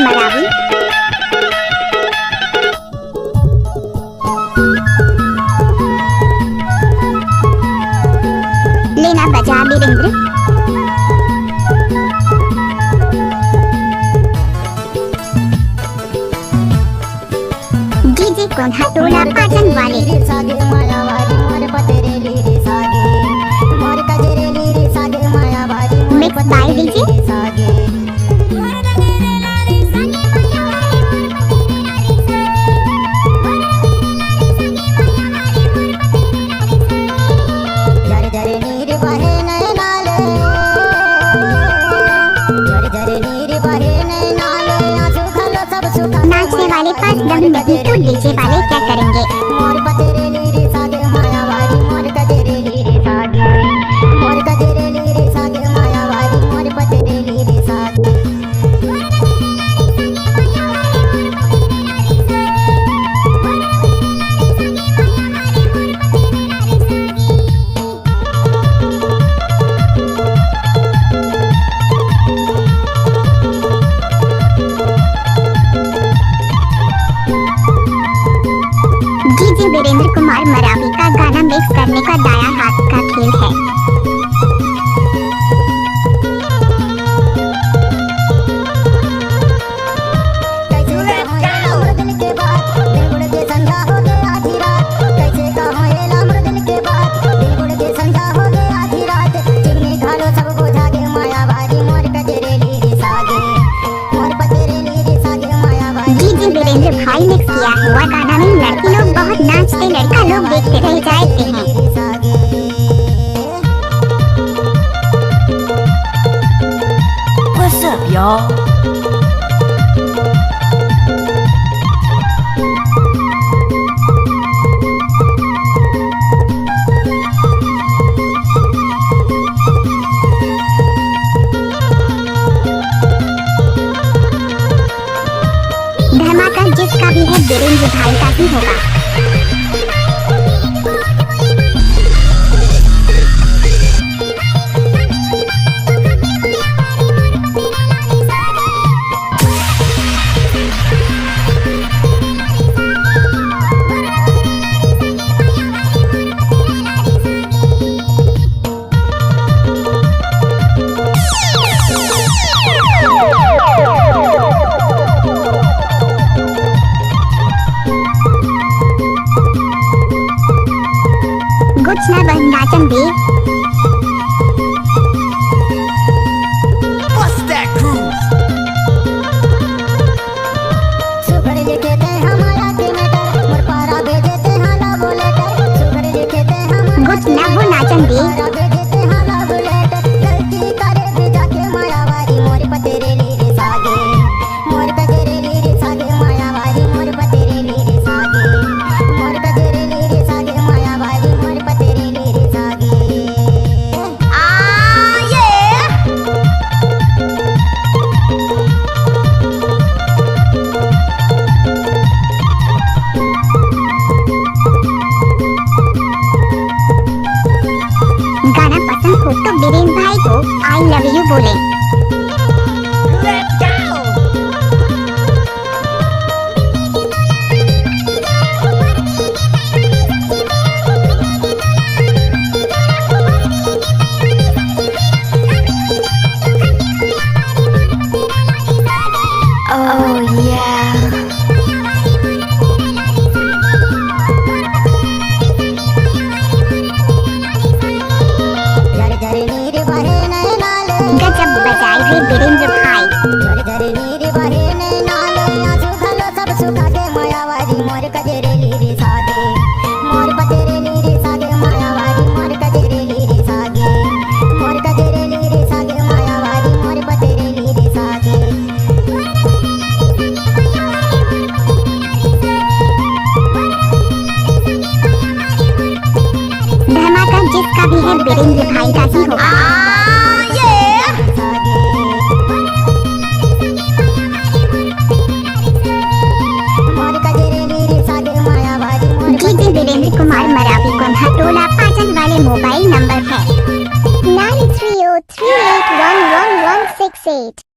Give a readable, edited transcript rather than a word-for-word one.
मरावी। लेना बजा बीरेंद्र। डीजे कोन्हा टोला पाटन वाले। Mix by DJ. नाचने वाले पास दम नहीं तो डीजे वाले क्या करेंगे। वीरेंद्र कुमार मरावी का गाना मिक्स करने का दाया हाथ का खेल है। डीजे वीरेंद्र भाई मिक्स किया हुआ गाना में लड़की लोग बहुत नाचते, लड़का लोग देखते रह जाते हैं। What's up, y'all? धमाका जिसका भी है वीरेंद्र भाई का ही होगा। कुछ ना बन नाचन दे। कुछ ना वो नाचन दे। गाना पसंद हो तो वीरेंद्र भाई को आई लव यू बोले। गजब बजाई है वीरेंद्र भाई। धमाका जिसका भी है वीरेंद्र भाई का ही होगा। डीजे वीरेंद्र कुमार मरावी कोन्हा टोला पाटन वाले मोबाइल नंबर है 9303811168।